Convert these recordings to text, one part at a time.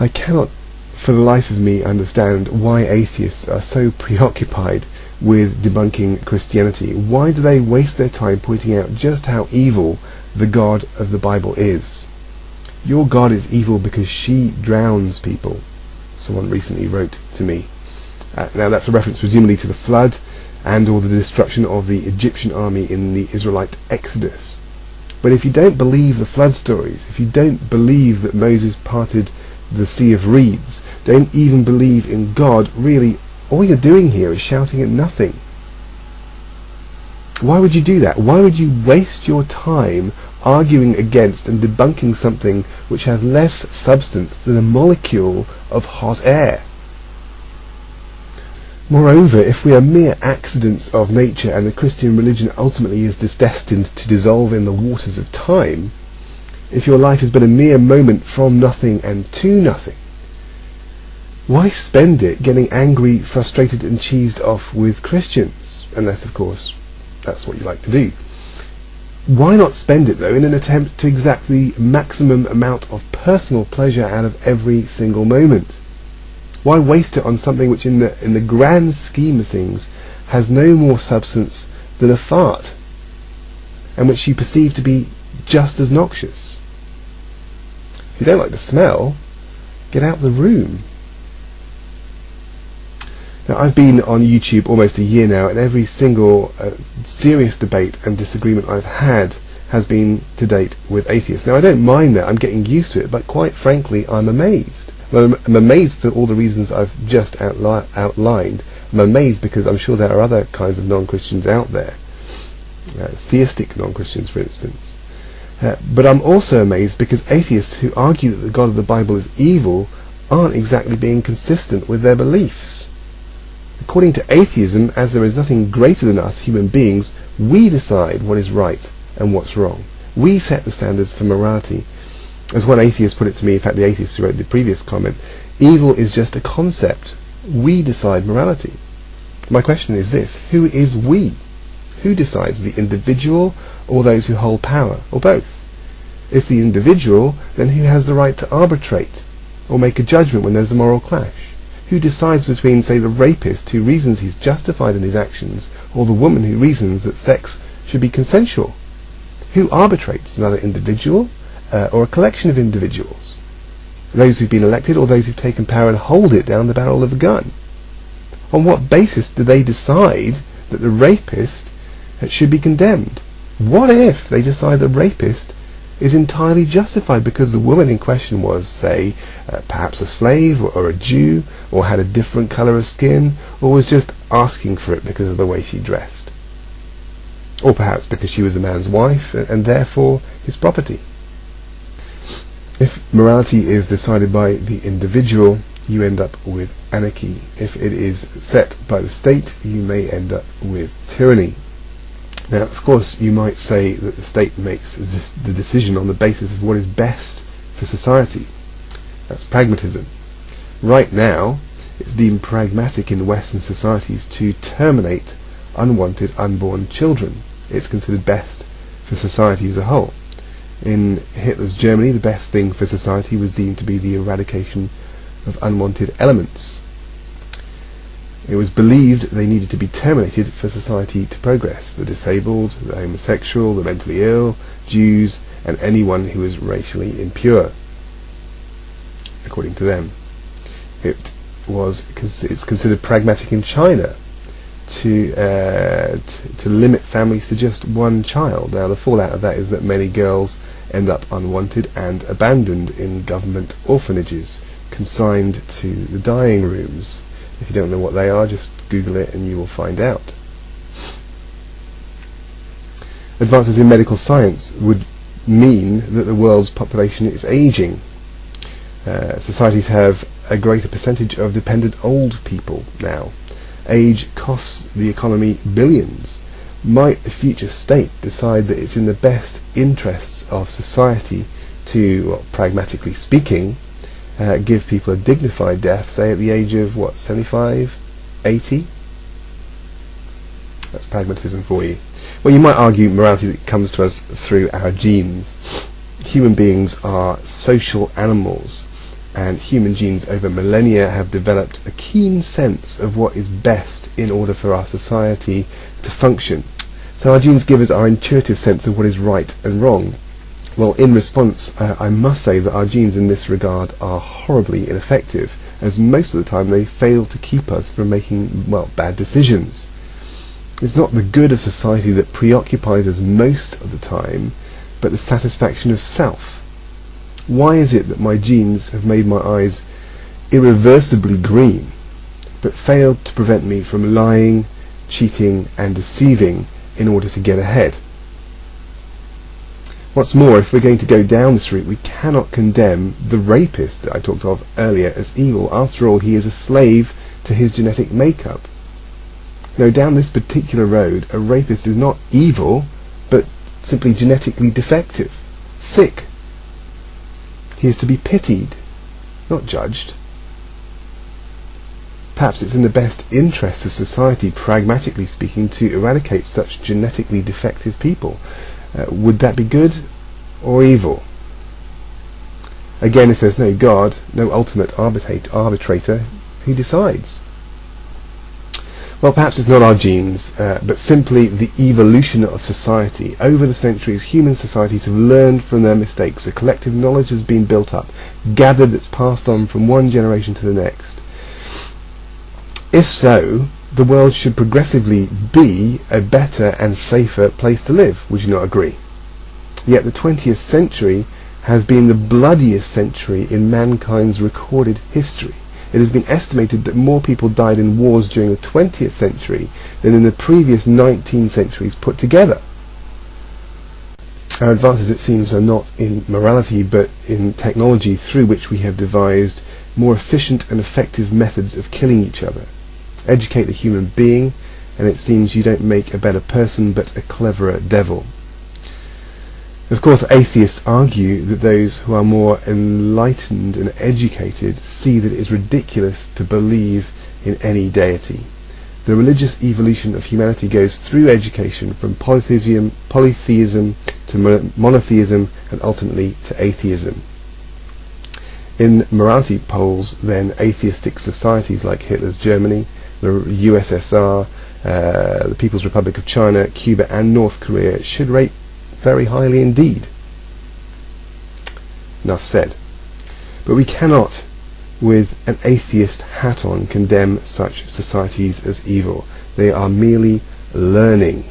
I cannot for the life of me understand why atheists are so preoccupied with debunking Christianity. Why do they waste their time pointing out just how evil the God of the Bible is? Your God is evil because she drowns people, someone recently wrote to me. Now that's a reference presumably to the flood and or the destruction of the Egyptian army in the Israelite Exodus. But if you don't believe the flood stories, if you don't believe that Moses parted the Sea of Reeds, don't even believe in God, really all you're doing here is shouting at nothing. Why would you do that? Why would you waste your time arguing against and debunking something which has less substance than a molecule of hot air? Moreover, if we are mere accidents of nature and the Christian religion ultimately is destined to dissolve in the waters of time, if your life has been a mere moment from nothing and to nothing, why spend it getting angry, frustrated and cheesed off with Christians? Unless, of course, that's what you like to do. Why not spend it, though, in an attempt to exact the maximum amount of personal pleasure out of every single moment? Why waste it on something which in the grand scheme of things has no more substance than a fart, and which you perceive to be just as noxious? If you don't like the smell, get out of the room. Now, I've been on YouTube almost a year now, and every single serious debate and disagreement I've had has been to date with atheists. Now, I don't mind that, I'm getting used to it, but quite frankly, I'm amazed. I'm amazed for all the reasons I've just outlined. I'm amazed because I'm sure there are other kinds of non-Christians out there, theistic non-Christians, for instance. But I'm also amazed because atheists who argue that the God of the Bible is evil aren't exactly being consistent with their beliefs. According to atheism, as there is nothing greater than us human beings, we decide what is right and what's wrong. We set the standards for morality. As one atheist put it to me, in fact the atheist who wrote the previous comment, evil is just a concept. We decide morality. My question is this: who is we? Who decides, the individual or those who hold power, or both? If the individual, then who has the right to arbitrate or make a judgment when there's a moral clash? Who decides between, say, the rapist who reasons he's justified in his actions, or the woman who reasons that sex should be consensual? Who arbitrates, another individual or a collection of individuals? Those who've been elected or those who've taken power and hold it down the barrel of a gun? On what basis do they decide that the rapist should be condemned? What if they decide the rapist is entirely justified because the woman in question was, say, perhaps a slave or a Jew, or had a different colour of skin, or was just asking for it because of the way she dressed? Or perhaps because she was a man's wife and therefore his property? If morality is decided by the individual, you end up with anarchy. If it is set by the state, you may end up with tyranny. Now, of course, you might say that the state makes the decision on the basis of what is best for society. That's pragmatism. Right now, it's deemed pragmatic in Western societies to terminate unwanted unborn children. It's considered best for society as a whole. In Hitler's Germany, the best thing for society was deemed to be the eradication of unwanted elements. It was believed they needed to be terminated for society to progress: the disabled, the homosexual, the mentally ill, Jews, and anyone who was racially impure, according to them. It's considered pragmatic in China to limit families to just one child. Now, the fallout of that is that many girls end up unwanted and abandoned in government orphanages, consigned to the dying rooms. If you don't know what they are, just Google it and you will find out. Advances in medical science would mean that the world's population is aging. Societies have a greater percentage of dependent old people now. Age costs the economy billions. Might the future state decide that it's in the best interests of society to, well, pragmatically speaking, give people a dignified death, say at the age of, 75, 80? That's pragmatism for you. Well, you might argue morality comes to us through our genes. Human beings are social animals, and human genes over millennia have developed a keen sense of what is best in order for our society to function. So our genes give us our intuitive sense of what is right and wrong. Well, in response, I must say that our genes in this regard are horribly ineffective, as most of the time they fail to keep us from making, well, bad decisions. It's not the good of society that preoccupies us most of the time, but the satisfaction of self. Why is it that my genes have made my eyes irreversibly green, but failed to prevent me from lying, cheating and deceiving in order to get ahead? What's more, if we're going to go down this route, we cannot condemn the rapist that I talked of earlier as evil. After all, he is a slave to his genetic makeup. No, down this particular road, a rapist is not evil, but simply genetically defective, sick. He is to be pitied, not judged. Perhaps it's in the best interests of society, pragmatically speaking, to eradicate such genetically defective people. Would that be good or evil? Again, if there's no God, no ultimate arbitrator, who decides? Well, perhaps it's not our genes, but simply the evolution of society. Over the centuries, human societies have learned from their mistakes. A collective knowledge has been built up, gathered, that's passed on from one generation to the next. If so, the world should progressively be a better and safer place to live. Would you not agree? Yet the 20th century has been the bloodiest century in mankind's recorded history. It has been estimated that more people died in wars during the 20th century than in the previous 19 centuries put together. Our advances, it seems, are not in morality but in technology, through which we have devised more efficient and effective methods of killing each other. Educate the human being, and it seems you don't make a better person but a cleverer devil. Of course, atheists argue that those who are more enlightened and educated see that it is ridiculous to believe in any deity. The religious evolution of humanity goes through education, from polytheism to monotheism, and ultimately to atheism. In morality polls, then, atheistic societies like Hitler's Germany, the USSR, the People's Republic of China, Cuba and North Korea should rate very highly indeed. Enough said. But we cannot, with an atheist hat on, condemn such societies as evil. They are merely learning.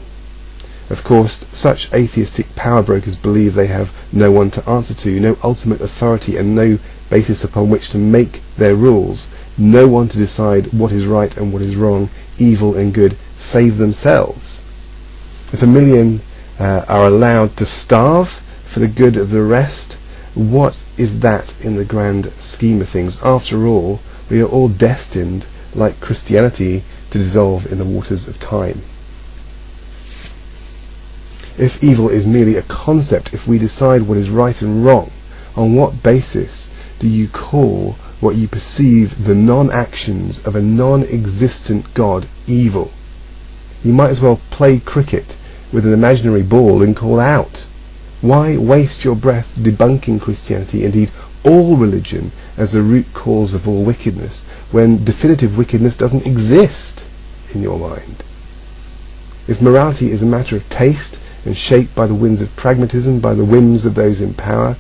Of course, such atheistic power brokers believe they have no one to answer to, no ultimate authority and no basis upon which to make their rules, no one to decide what is right and what is wrong, evil and good, save themselves. If a million are allowed to starve for the good of the rest, what is that in the grand scheme of things? After all, we are all destined, like Christianity, to dissolve in the waters of time. If evil is merely a concept, if we decide what is right and wrong, on what basis do you call what you perceive the non-actions of a non-existent God evil? You might as well play cricket with an imaginary ball and call out. Why waste your breath debunking Christianity, indeed all religion, as the root cause of all wickedness, when definitive wickedness doesn't exist in your mind? If morality is a matter of taste and shaped by the winds of pragmatism, by the whims of those in power,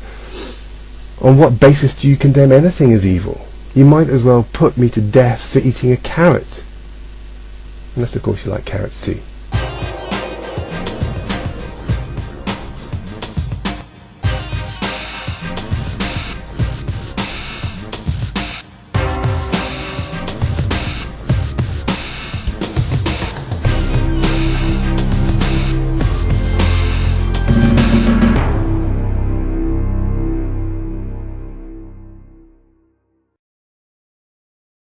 on what basis do you condemn anything as evil? You might as well put me to death for eating a carrot. Unless, of course, you like carrots too.